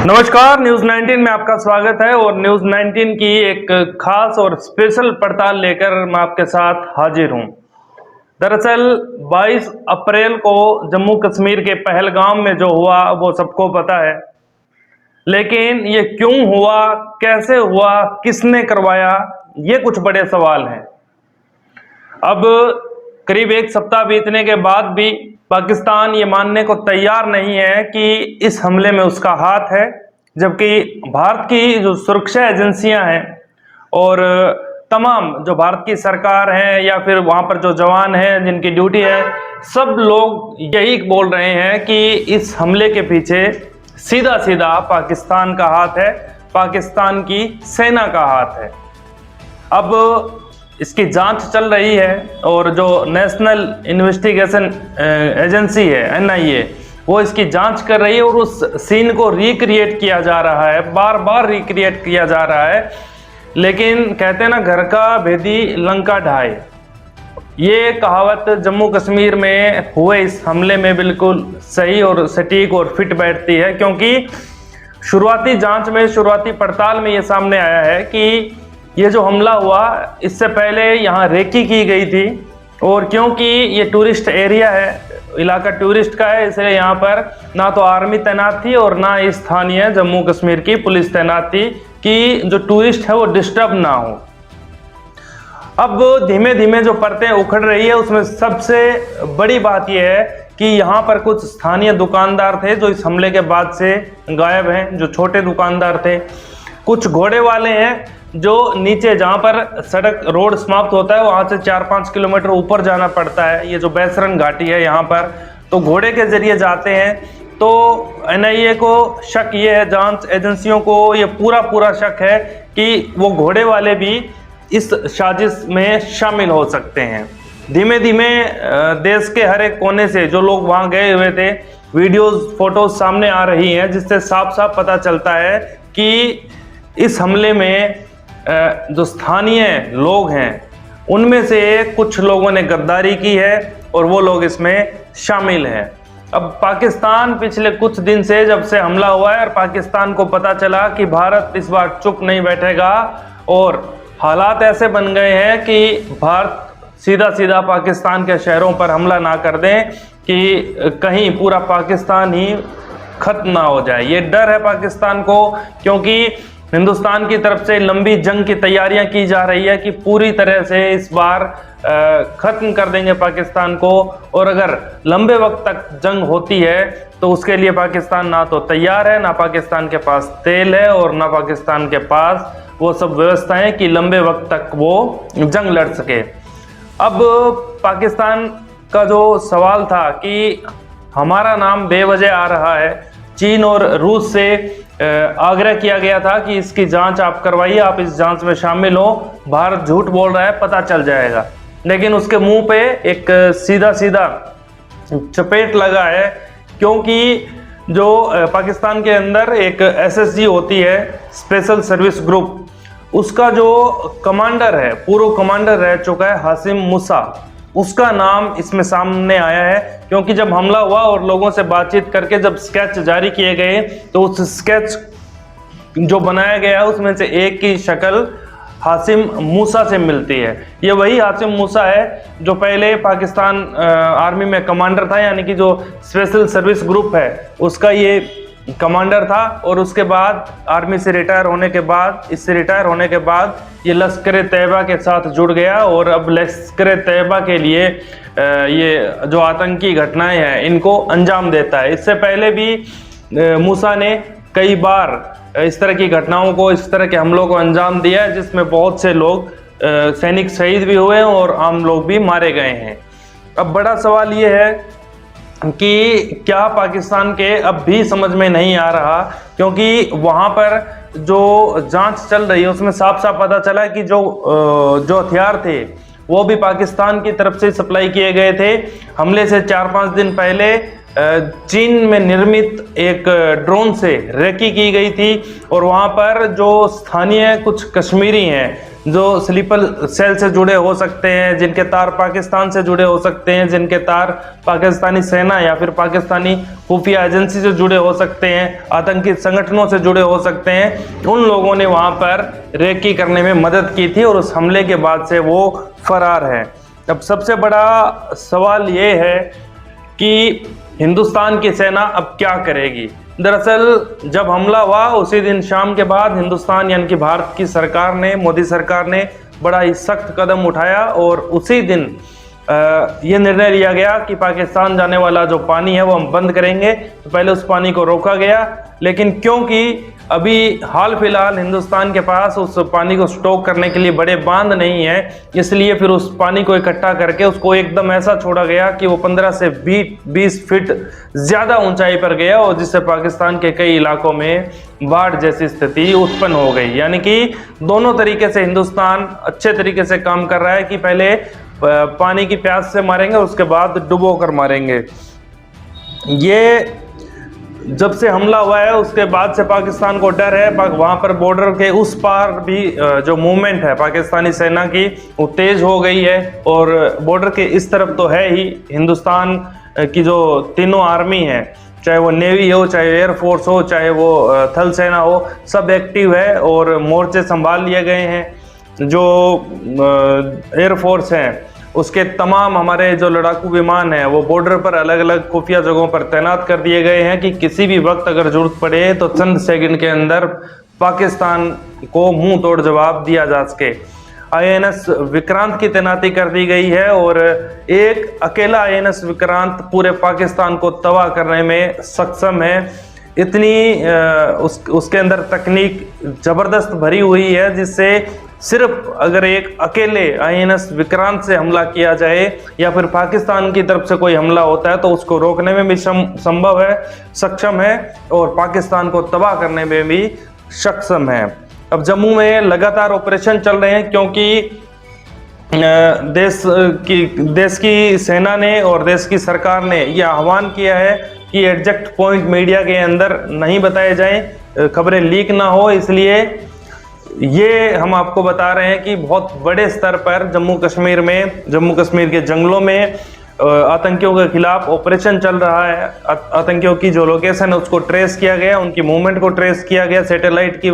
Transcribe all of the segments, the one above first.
नमस्कार, न्यूज 19 में आपका स्वागत है। और न्यूज 19 की एक खास और स्पेशल पड़ताल लेकर मैं आपके साथ हाजिर हूं। दरअसल 22 अप्रैल को जम्मू कश्मीर के पहलगाम में जो हुआ वो सबको पता है, लेकिन ये क्यों हुआ, कैसे हुआ, किसने करवाया, ये कुछ बड़े सवाल हैं। अब करीब एक सप्ताह बीतने के बाद भी पाकिस्तान ये मानने को तैयार नहीं है कि इस हमले में उसका हाथ है, जबकि भारत की जो सुरक्षा एजेंसियां हैं और तमाम जो भारत की सरकार है या फिर वहां पर जो जवान हैं जिनकी ड्यूटी है, सब लोग यही बोल रहे हैं कि इस हमले के पीछे सीधा सीधा पाकिस्तान का हाथ है, पाकिस्तान की सेना का हाथ है। अब इसकी जांच चल रही है और जो नेशनल इन्वेस्टिगेशन एजेंसी है NIA, वो इसकी जांच कर रही है और उस सीन को रिक्रिएट किया जा रहा है, बार बार रिक्रिएट किया जा रहा है। लेकिन कहते हैं ना, घर का भेदी लंका ढाए, ये कहावत जम्मू कश्मीर में हुए इस हमले में बिल्कुल सही और सटीक और फिट बैठती है, क्योंकि शुरुआती जांच में, शुरुआती पड़ताल में ये सामने आया है कि ये जो हमला हुआ, इससे पहले यहाँ रेकी की गई थी। और क्योंकि ये टूरिस्ट एरिया है, इलाका टूरिस्ट का है, इसलिए यहाँ पर ना तो आर्मी तैनात थी और ना स्थानीय जम्मू कश्मीर की पुलिस तैनात थी कि जो टूरिस्ट है वो डिस्टर्ब ना हो। अब धीमे धीमे जो परतें उखड़ रही है, उसमें सबसे बड़ी बात यह है कि यहाँ पर कुछ स्थानीय दुकानदार थे जो इस हमले के बाद से गायब हैं, जो छोटे दुकानदार थे। कुछ घोड़े वाले हैं जो नीचे जहाँ पर सड़क रोड समाप्त होता है वहाँ से 4-5 किलोमीटर ऊपर जाना पड़ता है, ये जो बैसरन घाटी है यहाँ पर, तो घोड़े के जरिए जाते हैं। तो NIA को शक ये है, जांच एजेंसियों को ये पूरा शक है कि वो घोड़े वाले भी इस साजिश में शामिल हो सकते हैं। धीमे धीमे देश के हर एक कोने से जो लोग वहाँ गए हुए थे, वीडियोज फोटोज सामने आ रही हैं, जिससे साफ साफ पता चलता है कि इस हमले में जो स्थानीय लोग हैं उनमें से कुछ लोगों ने गद्दारी की है और वो लोग इसमें शामिल हैं। अब पाकिस्तान पिछले कुछ दिन से, जब से हमला हुआ है और पाकिस्तान को पता चला कि भारत इस बार चुप नहीं बैठेगा और हालात ऐसे बन गए हैं कि भारत सीधा सीधा पाकिस्तान के शहरों पर हमला ना कर दें कि कहीं पूरा पाकिस्तान ही खत्म ना हो जाए। ये डर है पाकिस्तान को, क्योंकि हिंदुस्तान की तरफ से लंबी जंग की तैयारियां की जा रही है कि पूरी तरह से इस बार खत्म कर देंगे पाकिस्तान को। और अगर लंबे वक्त तक जंग होती है तो उसके लिए पाकिस्तान ना तो तैयार है, ना पाकिस्तान के पास तेल है और ना पाकिस्तान के पास वो सब व्यवस्थाएं कि लंबे वक्त तक वो जंग लड़ सके। अब पाकिस्तान का जो सवाल था कि हमारा नाम बेवजह आ रहा है, चीन और रूस से आग्रह किया गया था कि इसकी जांच आप करवाइए, आप इस जांच में शामिल हो, भारत झूठ बोल रहा है, पता चल जाएगा। लेकिन उसके मुंह पे एक सीधा सीधा चपेट लगा है, क्योंकि जो पाकिस्तान के अंदर एक SSG होती है, स्पेशल सर्विस ग्रुप, उसका जो कमांडर है, पूर्व कमांडर रह चुका है हासिम मूसा, उसका नाम इसमें सामने आया है। क्योंकि जब हमला हुआ और लोगों से बातचीत करके जब स्केच जारी किए गए तो उस स्केच जो बनाया गया है उसमें से एक की शक्ल हासिम मूसा से मिलती है। ये वही हासिम मूसा है जो पहले पाकिस्तान आर्मी में कमांडर था, यानी कि जो स्पेशल सर्विस ग्रुप है उसका ये कमांडर था। और उसके बाद आर्मी से रिटायर होने के बाद, इससे रिटायर होने के बाद ये लश्कर तैयबा के साथ जुड़ गया और अब लश्कर तैयबा के लिए ये जो आतंकी घटनाएं हैं इनको अंजाम देता है। इससे पहले भी मूसा ने कई बार इस तरह की घटनाओं को, इस तरह के हमलों को अंजाम दिया है, जिसमें बहुत से लोग सैनिक शहीद भी हुए हैं और आम लोग भी मारे गए हैं। अब बड़ा सवाल ये है कि क्या पाकिस्तान के अब भी समझ में नहीं आ रहा, क्योंकि वहाँ पर जो जांच चल रही है उसमें साफ साफ पता चला कि जो हथियार थे वो भी पाकिस्तान की तरफ से सप्लाई किए गए थे। हमले से 4-5 दिन पहले चीन में निर्मित एक ड्रोन से रेकी की गई थी और वहाँ पर जो स्थानीय कुछ कश्मीरी हैं जो स्लीपर सेल से जुड़े हो सकते हैं, जिनके तार पाकिस्तान से जुड़े हो सकते हैं, जिनके तार पाकिस्तानी सेना या फिर पाकिस्तानी खुफिया एजेंसी से जुड़े हो सकते हैं, आतंकी संगठनों से जुड़े हो सकते हैं, उन लोगों ने वहां पर रेकी करने में मदद की थी और उस हमले के बाद से वो फरार है। अब सबसे बड़ा सवाल ये है कि हिंदुस्तान की सेना अब क्या करेगी। दरअसल जब हमला हुआ उसी दिन शाम के बाद हिंदुस्तान यानी कि भारत की सरकार ने, मोदी सरकार ने बड़ा ही सख्त कदम उठाया और उसी दिन ये निर्णय लिया गया कि पाकिस्तान जाने वाला जो पानी है वो हम बंद करेंगे। तो पहले उस पानी को रोका गया, लेकिन क्योंकि अभी हाल फिलहाल हिंदुस्तान के पास उस पानी को स्टॉक करने के लिए बड़े बांध नहीं है, इसलिए फिर उस पानी को इकट्ठा करके उसको एकदम ऐसा छोड़ा गया कि वो 15 से 20 फीट ज़्यादा ऊंचाई पर गया और जिससे पाकिस्तान के कई इलाकों में बाढ़ जैसी स्थिति उत्पन्न हो गई। यानी कि दोनों तरीके से हिंदुस्तान अच्छे तरीके से काम कर रहा है कि पहले पानी की प्यास से मारेंगे और उसके बाद डुबो कर मारेंगे। ये जब से हमला हुआ है उसके बाद से पाकिस्तान को डर है, वहां पर बॉर्डर के उस पार भी जो मूवमेंट है पाकिस्तानी सेना की वो तेज हो गई है और बॉर्डर के इस तरफ तो है ही हिंदुस्तान की जो तीनों आर्मी है, चाहे वो नेवी हो, चाहे एयरफोर्स हो, चाहे वो थल सेना हो, सब एक्टिव है और मोर्चे संभाल लिए गए हैं। जो एयरफोर्स हैं उसके तमाम हमारे जो लड़ाकू विमान हैं वो बॉर्डर पर अलग अलग खुफिया जगहों पर तैनात कर दिए गए हैं कि किसी भी वक्त अगर जरूरत पड़े तो चंद सेकंड के अंदर पाकिस्तान को मुंह तोड़ जवाब दिया जा सके। INS विक्रांत की तैनाती कर दी गई है और एक अकेला INS विक्रांत पूरे पाकिस्तान को तबाह करने में सक्षम है। इतनी उसके अंदर तकनीक ज़बरदस्त भरी हुई है जिससे सिर्फ अगर एक अकेले INS विक्रांत से हमला किया जाए या फिर पाकिस्तान की तरफ से कोई हमला होता है तो उसको रोकने में भी संभव है, सक्षम है और पाकिस्तान को तबाह करने में भी सक्षम है। अब जम्मू में लगातार ऑपरेशन चल रहे हैं क्योंकि देश की सेना ने और देश की सरकार ने यह आह्वान किया है कि एग्जैक्ट पॉइंट मीडिया के अंदर नहीं बताए जाएं, खबरें लीक ना हो, इसलिए ये हम आपको बता रहे हैं कि बहुत बड़े स्तर पर जम्मू कश्मीर के जंगलों में आतंकियों के खिलाफ ऑपरेशन चल रहा है। आतंकियों की जो लोकेशन है उसको ट्रेस किया गया, उनकी मूवमेंट को ट्रेस किया गया सैटेलाइट की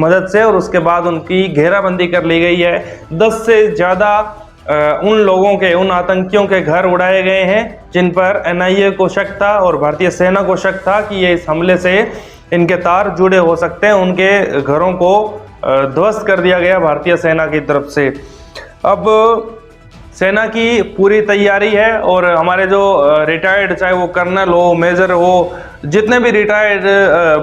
मदद से और उसके बाद उनकी घेराबंदी कर ली गई है। 10 से ज़्यादा उन आतंकियों के घर उड़ाए गए हैं जिन पर NIA को शक था और भारतीय सेना को शक था कि ये इस हमले से इनके तार जुड़े हो सकते हैं। उनके घरों को ध्वस्त कर दिया गया भारतीय सेना की तरफ से। अब सेना की पूरी तैयारी है और हमारे जो रिटायर्ड, चाहे वो कर्नल हो, मेजर हो, जितने भी रिटायर्ड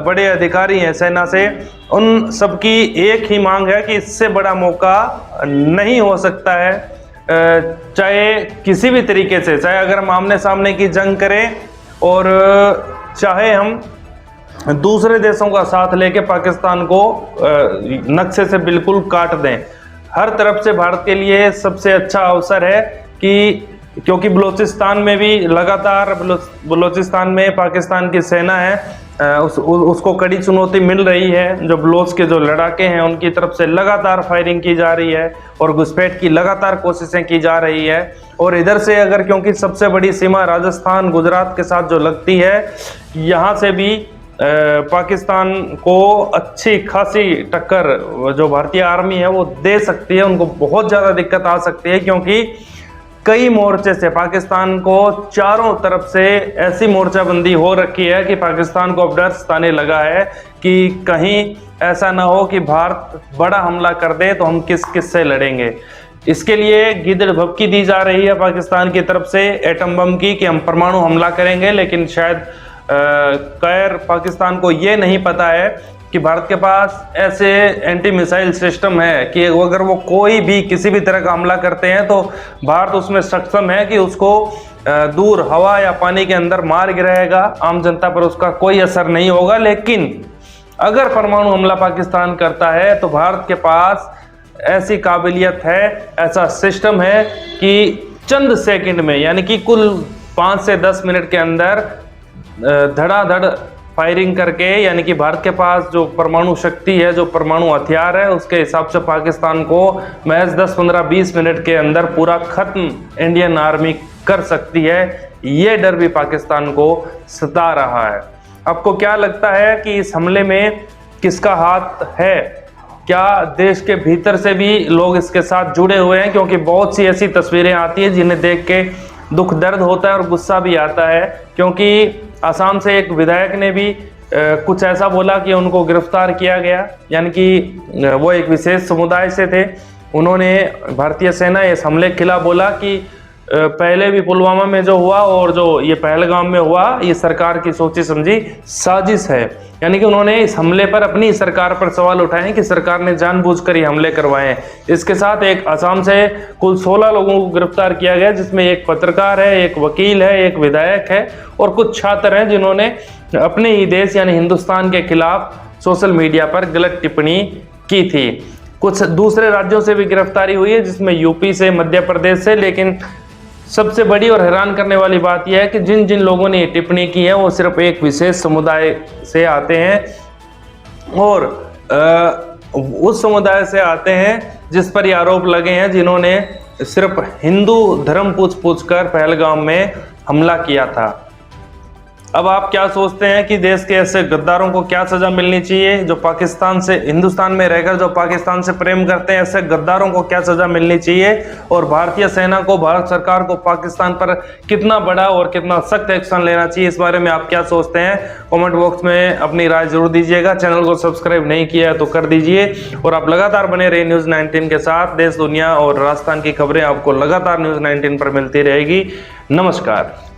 बड़े अधिकारी हैं सेना से, उन सबकी एक ही मांग है कि इससे बड़ा मौका नहीं हो सकता है, चाहे किसी भी तरीके से, चाहे अगर हम आमने सामने की जंग करें और चाहे हम दूसरे देशों का साथ लेके पाकिस्तान को नक्शे से बिल्कुल काट दें। हर तरफ से भारत के लिए सबसे अच्छा अवसर है कि क्योंकि बलूचिस्तान में भी लगातार बलूचिस्तान में पाकिस्तान की सेना है, उसको कड़ी चुनौती मिल रही है। जो बलोच के जो लड़ाके हैं उनकी तरफ से लगातार फायरिंग की जा रही है और घुसपैठ की लगातार कोशिशें की जा रही है। और इधर से अगर, क्योंकि सबसे बड़ी सीमा राजस्थान गुजरात के साथ जो लगती है, यहाँ से भी पाकिस्तान को अच्छी खासी टक्कर जो भारतीय आर्मी है वो दे सकती है। उनको बहुत ज़्यादा दिक्कत आ सकती है क्योंकि कई मोर्चे से पाकिस्तान को चारों तरफ से ऐसी मोर्चाबंदी हो रखी है कि पाकिस्तान को अब डर सताने लगा है कि कहीं ऐसा ना हो कि भारत बड़ा हमला कर दे तो हम किस से लड़ेंगे। इसके लिए गिदड़ भभकी दी जा रही है पाकिस्तान की तरफ से एटम बम की कि हम परमाणु हमला करेंगे, लेकिन शायद खैर पाकिस्तान को ये नहीं पता है कि भारत के पास ऐसे एंटी मिसाइल सिस्टम है कि अगर वो कोई भी किसी भी तरह का हमला करते हैं तो भारत उसमें सक्षम है कि उसको दूर हवा या पानी के अंदर मार गिराएगा, आम जनता पर उसका कोई असर नहीं होगा। लेकिन अगर परमाणु हमला पाकिस्तान करता है तो भारत के पास ऐसी काबिलियत है, ऐसा सिस्टम है कि चंद सेकंड में, यानी कि कुल 5 से 10 मिनट के अंदर धड़ाधड़ फायरिंग करके, यानी कि भारत के पास जो परमाणु शक्ति है, जो परमाणु हथियार है, उसके हिसाब से पाकिस्तान को महज 10, 15, 20 मिनट के अंदर पूरा खत्म इंडियन आर्मी कर सकती है। ये डर भी पाकिस्तान को सता रहा है। आपको क्या लगता है कि इस हमले में किसका हाथ है? क्या देश के भीतर से भी लोग इसके साथ जुड़े हुए हैं? क्योंकि बहुत सी ऐसी तस्वीरें आती हैं जिन्हें देख के दुख दर्द होता है और गुस्सा भी आता है। क्योंकि असम से एक विधायक ने भी कुछ ऐसा बोला कि उनको गिरफ्तार किया गया, यानी कि वो एक विशेष समुदाय से थे। उन्होंने भारतीय सेना इस हमले के खिलाफ बोला कि पहले भी पुलवामा में जो हुआ और जो ये पहलगाम में हुआ, ये सरकार की सोची समझी साजिश है। यानी कि उन्होंने इस हमले पर अपनी सरकार पर सवाल उठाए हैं कि सरकार ने जानबूझकर ये हमले करवाए हैं। इसके साथ एक असम से कुल 16 लोगों को गिरफ्तार किया गया, जिसमें एक पत्रकार है, एक वकील है, एक विधायक है और कुछ छात्र हैं जिन्होंने अपने ही देश यानी हिंदुस्तान के खिलाफ सोशल मीडिया पर गलत टिप्पणी की थी। कुछ दूसरे राज्यों से भी गिरफ्तारी हुई है, जिसमें यूपी से, मध्य प्रदेश से। लेकिन सबसे बड़ी और हैरान करने वाली बात यह है कि जिन जिन लोगों ने ये टिप्पणी की है वो सिर्फ एक विशेष समुदाय से आते हैं और उस समुदाय से आते हैं जिस पर ये आरोप लगे हैं, जिन्होंने सिर्फ हिंदू धर्म पूछ कर पहलगाम में हमला किया था। अब आप क्या सोचते हैं कि देश के ऐसे गद्दारों को क्या सजा मिलनी चाहिए? जो पाकिस्तान से, हिंदुस्तान में रहकर जो पाकिस्तान से प्रेम करते हैं, ऐसे गद्दारों को क्या सजा मिलनी चाहिए? और भारतीय सेना को, भारत सरकार को पाकिस्तान पर कितना बड़ा और कितना सख्त एक्शन लेना चाहिए? इस बारे में आप क्या सोचते हैं? कमेंट बॉक्स में अपनी राय जरूर दीजिएगा। चैनल को सब्सक्राइब नहीं किया है तो कर दीजिए और आप लगातार बने रहिए न्यूज़ 19 के साथ। देश, दुनिया और राजस्थान की खबरें आपको लगातार न्यूज़ 19 पर मिलती रहेगी। नमस्कार।